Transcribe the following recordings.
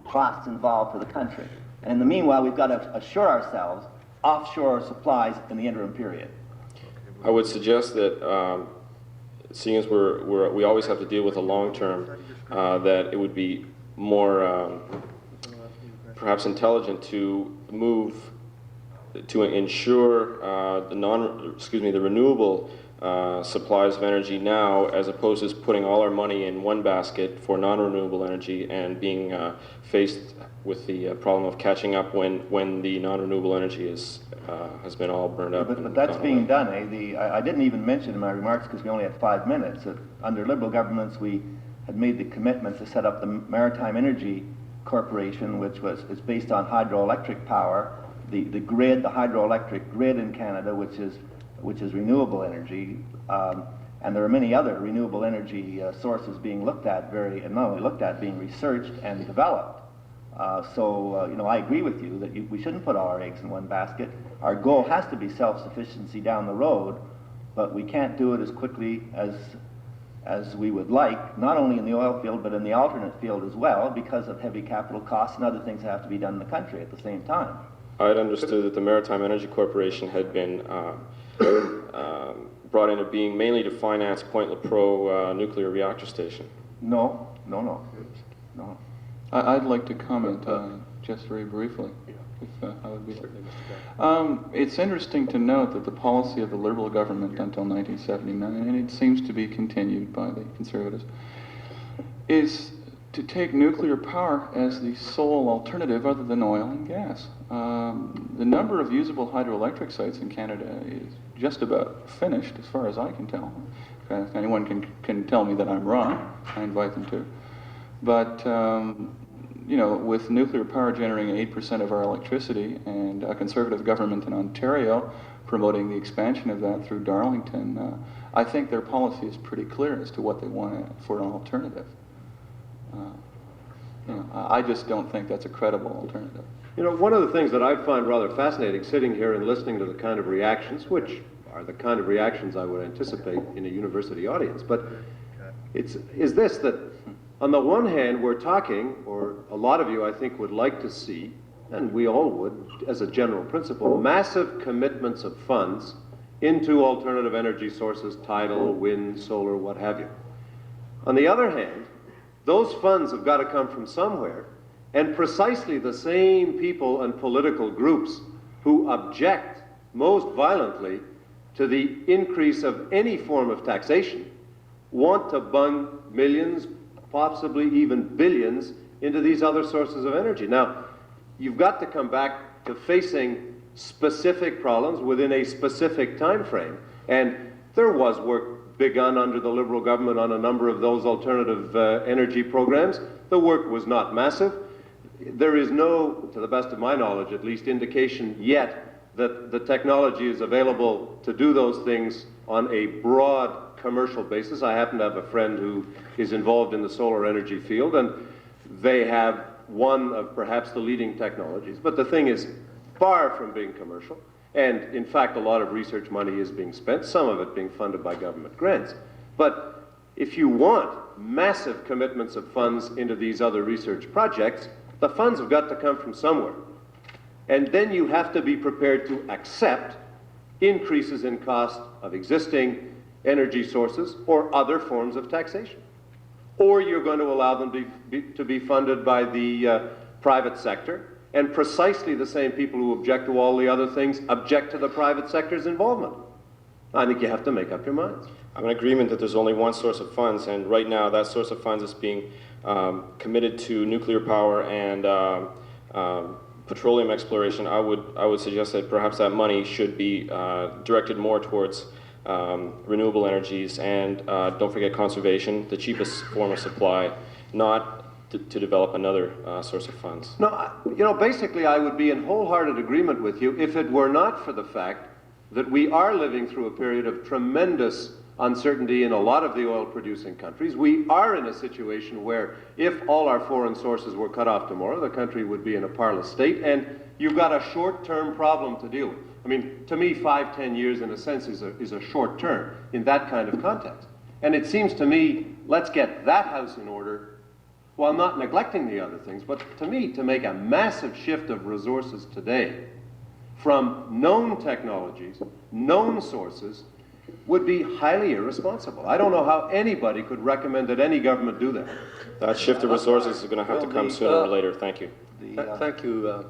costs involved for the country. And in the meanwhile, we've got to assure ourselves offshore supplies in the interim period. I would suggest that, seeing as we always have to deal with the long term, that it would be more perhaps intelligent to move to ensure the renewable supplies of energy now, as opposed to putting all our money in one basket for non-renewable energy and being faced with the problem of catching up when the non-renewable energy has been all burned up. But that's being done. I didn't even mention in my remarks, because we only had 5 minutes, that under Liberal governments we had made the commitment to set up the Maritime Energy Corporation, which is based on hydroelectric power, the grid, the hydroelectric grid in Canada, which is renewable energy, and there are many other renewable energy sources being looked at, not only looked at, being researched and developed. I agree with you that we shouldn't put all our eggs in one basket. Our goal has to be self-sufficiency down the road, but we can't do it as quickly as we would like, not only in the oil field, but in the alternate field as well, because of heavy capital costs and other things that have to be done in the country at the same time. I had understood that the Maritime Energy Corporation had been brought into being mainly to finance Point Lepreau nuclear reactor station. No. I'd like to comment just very briefly, if I would be. It's interesting to note that the policy of the Liberal government until 1979, and it seems to be continued by the Conservatives, is to take nuclear power as the sole alternative other than oil and gas. The number of usable hydroelectric sites in Canada is just about finished, as far as I can tell. If anyone can tell me that I'm wrong, I invite them to. But, with nuclear power generating 8% of our electricity, and a Conservative government in Ontario promoting the expansion of that through Darlington, I think their policy is pretty clear as to what they want for an alternative. I just don't think that's a credible alternative. One of the things that I find rather fascinating sitting here and listening to the kind of reactions, which are the kind of reactions I would anticipate in a university audience, but is this, that on the one hand we're talking, or a lot of you I think would like to see, and we all would as a general principle, massive commitments of funds into alternative energy sources, tidal, wind, solar, what have you. On the other hand, those funds have got to come from somewhere, and precisely the same people and political groups who object most violently to the increase of any form of taxation want to bung millions, possibly even billions, into these other sources of energy. Now, you've got to come back to facing specific problems within a specific time frame, and there was work begun under the Liberal government on a number of those alternative energy programs. The work was not massive. There is no, to the best of my knowledge at least, indication yet that the technology is available to do those things on a broad commercial basis. I happen to have a friend who is involved in the solar energy field, and they have one of perhaps the leading technologies. But the thing is far from being commercial. And in fact, a lot of research money is being spent, some of it being funded by government grants. But if you want massive commitments of funds into these other research projects, the funds have got to come from somewhere. And then you have to be prepared to accept increases in cost of existing energy sources or other forms of taxation. Or you're going to allow them to be funded by the private sector. And precisely the same people who object to all the other things object to the private sector's involvement. I think you have to make up your minds. I'm in agreement that there's only one source of funds, and right now that source of funds is being committed to nuclear power and petroleum exploration. I would suggest that perhaps that money should be directed more towards renewable energies and don't forget conservation, the cheapest form of supply, not to develop another source of funds. No, basically I would be in wholehearted agreement with you if it were not for the fact that we are living through a period of tremendous uncertainty in a lot of the oil-producing countries. We are in a situation where if all our foreign sources were cut off tomorrow, the country would be in a parlous state, and you've got a short-term problem to deal with. I mean, to me, 5-10 years in a sense is a short term in that kind of context. And it seems to me, let's get that house in order while not neglecting the other things, but to me, to make a massive shift of resources today from known technologies, known sources, would be highly irresponsible. I don't know how anybody could recommend that any government do that. That shift of resources is going to have to come sooner or later. Thank you. Thank you.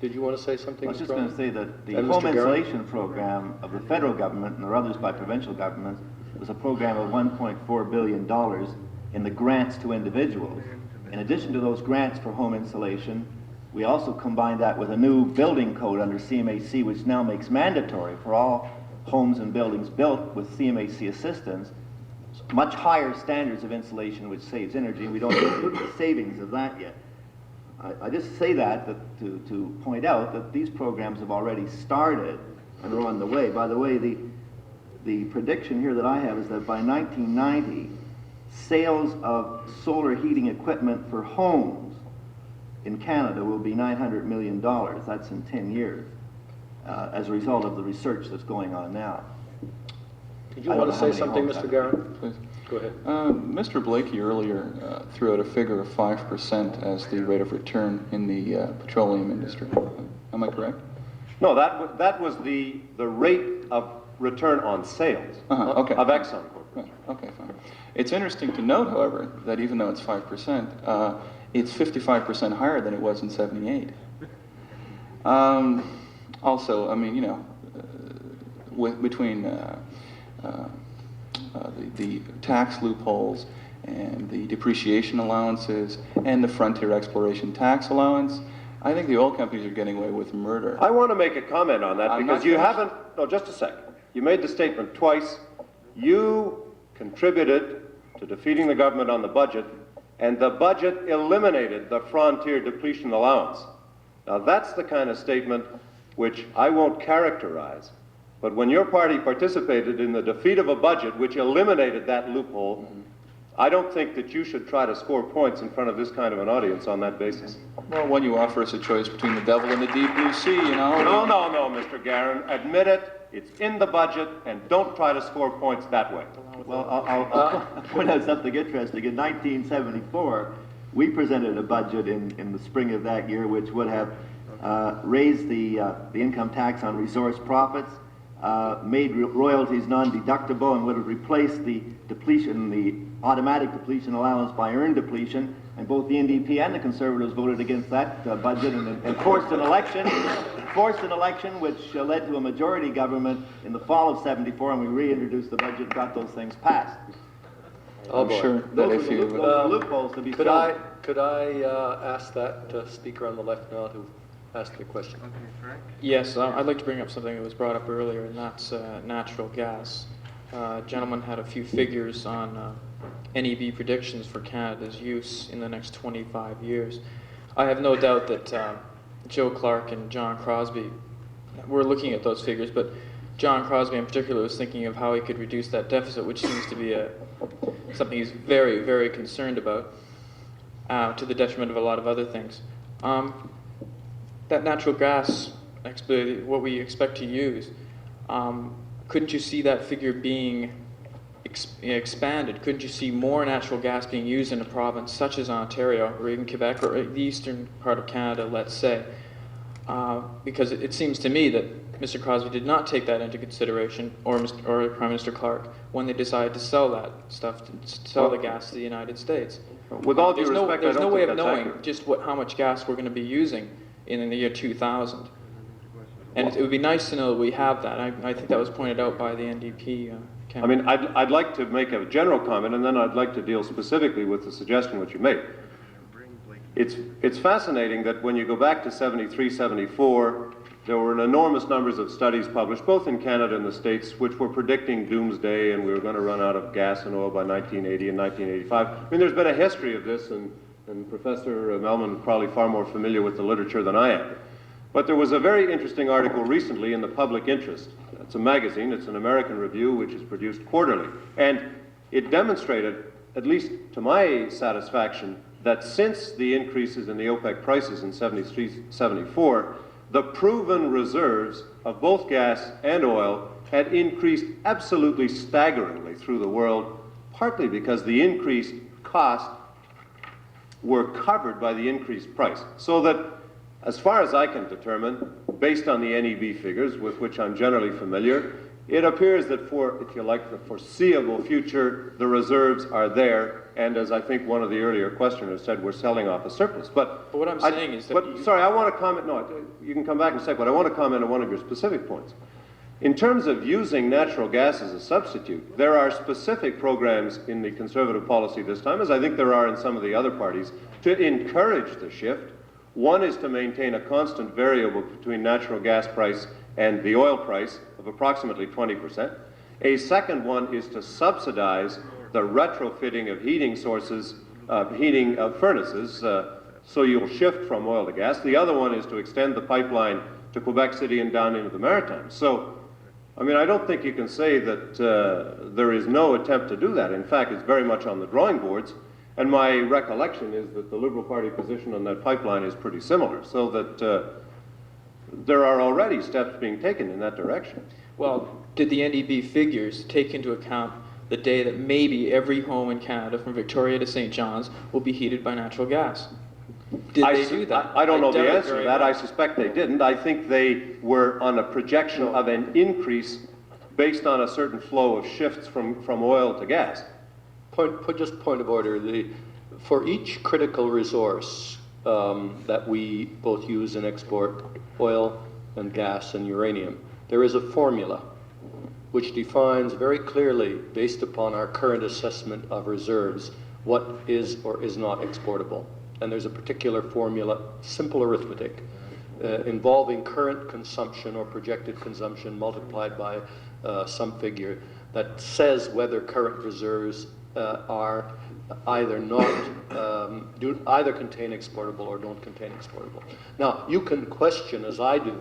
Did you want to say something? I was just going to say that the And home Mr. Garon? insulation program of the federal government, and there are others by provincial governments, was a program of $1.4 billion in the grants to individuals. In addition to those grants for home insulation, we also combined that with a new building code under CMHC, which now makes mandatory for all homes and buildings built with CMHC assistance, much higher standards of insulation, which saves energy. We don't get the savings of that yet. I just say that to point out that these programs have already started and are on the way. By the way, the prediction here that I have is that by 1990, sales of solar heating equipment for homes in Canada will be $900 million. That's in 10 years, as a result of the research that's going on now. Did you want to say something, Mr. Garon? Please. Go ahead. Mr. Blakey earlier threw out a figure of 5% as the rate of return in the petroleum industry. Am I correct? No, that was the rate of return on sales Okay. of Exxon Corporation. Right. Okay, fine. It's interesting to note, however, that even though it's 5%, it's 55% higher than it was in '78. Also, I mean, you know, between the tax loopholes and the depreciation allowances and the frontier exploration tax allowance, I think the oil companies are getting away with murder. I want to make a comment on that I'm because not you finished. haven't, no, just a second. You made the statement twice. You contributed to defeating the government on the budget, and the budget eliminated the frontier depletion allowance. Now that's the kind of statement which I won't characterize, but when your party participated in the defeat of a budget which eliminated that loophole, I don't think that you should try to score points in front of this kind of an audience on that basis. Well, when you offer us a choice between the devil and the deep blue sea, you know. No, Mr. Garon. Admit it, it's in the budget, and don't try to score points that way. Well, I'll point out something interesting. In 1974, we presented a budget in the spring of that year which would have raised the income tax on resource profits, made royalties non-deductible, and would have replaced the depletion, the automatic depletion allowance by earned depletion. And both the NDP and the Conservatives voted against that budget and forced an election which led to a majority government in the fall of '74, and we reintroduced the budget and got those things passed. I'm sure that if you... Those are loopholes to be Could filled. I ask that speaker on the left now to ask the question? Yes, I'd like to bring up something that was brought up earlier, and that's natural gas. Gentleman had a few figures on NEB predictions for Canada's use in the next 25 years. I have no doubt that Joe Clark and John Crosby were looking at those figures, but John Crosby in particular was thinking of how he could reduce that deficit, which seems to be something he's very, very concerned about, to the detriment of a lot of other things. That natural gas, what we expect to use, couldn't you see that figure being expanded? Couldn't you see more natural gas being used in a province such as Ontario, or even Quebec, or the eastern part of Canada, let's say? Because it seems to me that Mr. Crosby did not take that into consideration, or Prime Minister Clark, when they decided to sell that stuff, to sell the gas to the United States. With all due respect, There's I no don't way think of that's knowing accurate. just how much gas we're going to be using in the year 2000. And it would be nice to know that we have that. I think that was pointed out by the NDP. I mean, I'd like to make a general comment, and then I'd like to deal specifically with the suggestion which you made. It's fascinating that when you go back to '73, '74, there were enormous numbers of studies published, both in Canada and the States, which were predicting doomsday, and we were going to run out of gas and oil by 1980 and 1985. I mean, there's been a history of this, and Professor Allman is probably far more familiar with the literature than I am. But there was a very interesting article recently in the Public Interest. It's a magazine, it's an American review, which is produced quarterly. And it demonstrated, at least to my satisfaction, that since the increases in the OPEC prices in '73, '74, the proven reserves of both gas and oil had increased absolutely staggeringly through the world, partly because the increased cost were covered by the increased price. So that, as far as I can determine, based on the NEB figures with which I'm generally familiar, it appears that for, if you like, the foreseeable future, the reserves are there, and as I think one of the earlier questioners said, we're selling off a surplus. But what I'm saying is that... sorry, I want to comment, no, you can come back in a second, but I want to comment on one of your specific points. In terms of using natural gas as a substitute, there are specific programs in the Conservative policy this time, as I think there are in some of the other parties, to encourage the shift. One is to maintain a constant variable between natural gas price and the oil price of approximately 20%. A second one is to subsidize the retrofitting of heating sources, heating of furnaces, so you'll shift from oil to gas. The other one is to extend the pipeline to Quebec City and down into the Maritimes. So, I mean, I don't think you can say that there is no attempt to do that. In fact, it's very much on the drawing boards. And my recollection is that the Liberal Party position on that pipeline is pretty similar, so that there are already steps being taken in that direction. Well, did the NEB figures take into account the day that maybe every home in Canada, from Victoria to St. John's, will be heated by natural gas? Did they do that? I don't know the doubt it answer to very that. much. I suspect they didn't. I think they were on a projection of an increase based on a certain flow of shifts from oil to gas. Just point of order. For each critical resource that we both use and export, oil and gas and uranium, there is a formula which defines very clearly, based upon our current assessment of reserves, what is or is not exportable. And there's a particular formula, simple arithmetic, involving current consumption or projected consumption multiplied by some figure that says whether current reserves are either not, either contain exportable or don't contain exportable. Now, you can question, as I do,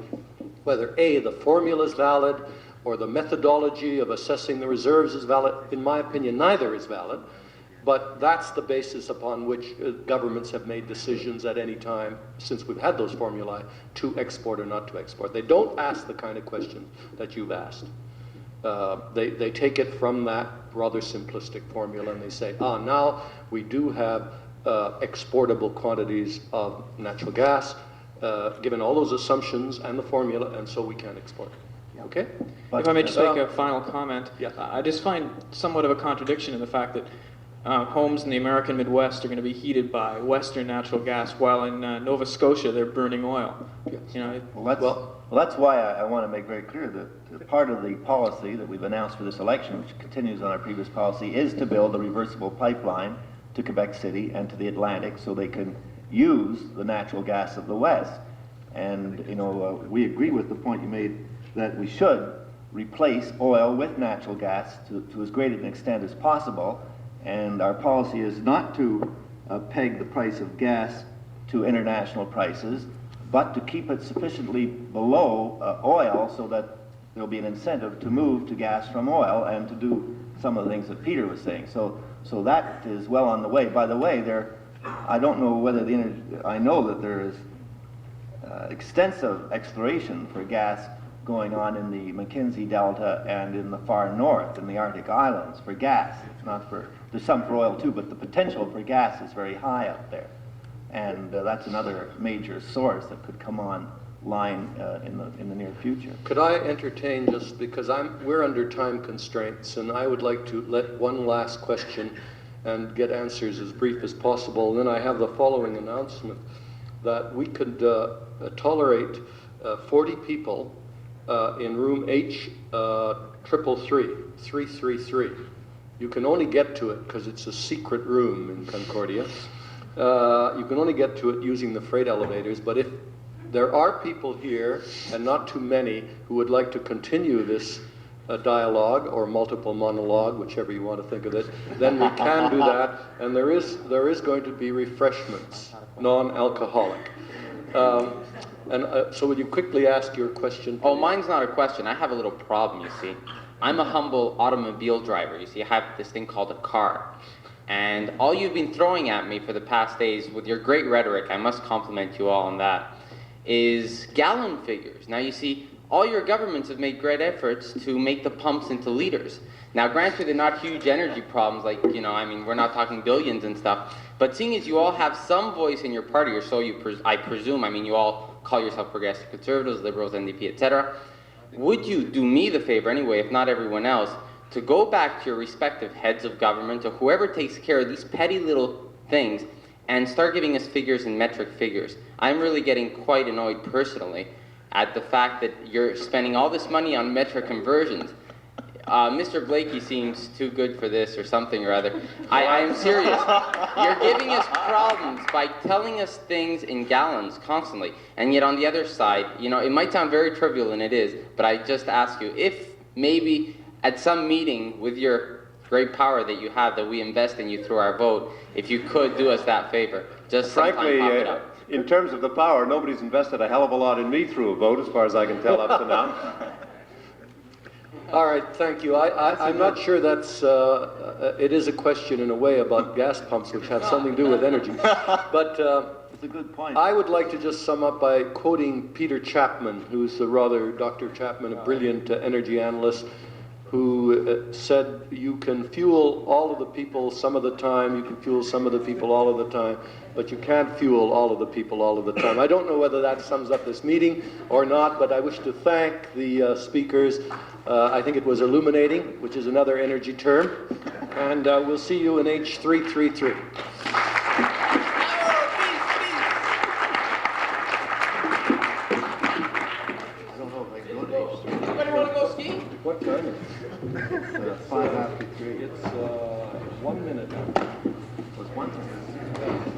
whether A, the formula is valid, or the methodology of assessing the reserves is valid. In my opinion, neither is valid, but that's the basis upon which governments have made decisions at any time since we've had those formulae to export or not to export. They don't ask the kind of question that you've asked. They take it from that rather simplistic formula and they say, now we do have exportable quantities of natural gas, given all those assumptions and the formula, and so we can export. Okay? If I may just make a final comment, yeah. I just find somewhat of a contradiction in the fact that homes in the American Midwest are going to be heated by Western natural gas, while in Nova Scotia they're burning oil. Yes. You know, Well, that's why I want to make very clear that part of the policy that we've announced for this election, which continues on our previous policy, is to build a reversible pipeline to Quebec City and to the Atlantic so they can use the natural gas of the West. And, you know, we agree with the point you made that we should replace oil with natural gas to as great an extent as possible. And our policy is not to peg the price of gas to international prices, but to keep it sufficiently below oil so that there'll be an incentive to move to gas from oil and to do some of the things that Peter was saying. So that is well on the way. By the way, I don't know whether I know that there is extensive exploration for gas going on in the Mackenzie Delta and in the far north, in the Arctic Islands, for gas. It's not for, there's some for oil too, but the potential for gas is very high up there. And that's another major source that could come online in the near future. Could I entertain, just because we're under time constraints, and I would like to let one last question and get answers as brief as possible. And then I have the following announcement, that we could tolerate 40 people in room H 333. You can only get to it because it's a secret room in Concordia. You can only get to it using the freight elevators, but if there are people here, and not too many, who would like to continue this dialogue or multiple monologue, whichever you want to think of it, then we can do that, and there is going to be refreshments, non-alcoholic. So would you quickly ask your question? Oh, mine's not a question. I have a little problem, you see. I'm a humble automobile driver. You see, I have this thing called a car. And all you've been throwing at me for the past days with your great rhetoric, I must compliment you all on that, is gallon figures. Now, you see, all your governments have made great efforts to make the pumps into liters. Now, granted, they're not huge energy problems, like, you know, I mean, we're not talking billions and stuff, but seeing as you all have some voice in your party, or so I presume, I mean, you all call yourself progressive conservatives, liberals, NDP, etc., would you do me the favor anyway, if not everyone else, to go back to your respective heads of government or whoever takes care of these petty little things and start giving us figures and metric figures? I'm really getting quite annoyed personally at the fact that you're spending all this money on metric conversions. Mr. Blakey seems too good for this or something or other. I am serious. You're giving us problems by telling us things in gallons constantly. And yet on the other side, you know, it might sound very trivial, and it is, but I just ask you, if maybe at some meeting with your great power that you have, that we invest in you through our vote, if you could do us that favor, just Frankly, sometime pop it up. in terms of the power, nobody's invested a hell of a lot in me through a vote, as far as I can tell up to now. All right, thank you. I'm not sure that's, it is a question in a way about gas pumps, which have something to do with energy. But It's a good point. I would like to just sum up by quoting Peter Chapman, who's Dr. Chapman, a brilliant energy analyst, who said, you can fuel all of the people some of the time, you can fuel some of the people all of the time, but you can't fuel all of the people all of the time. I don't know whether that sums up this meeting or not, but I wish to thank the speakers. I think it was illuminating, which is another energy term, and we'll see you in H333. What time is it? It's 5 after 3. It's 1 minute. It was 1 minute.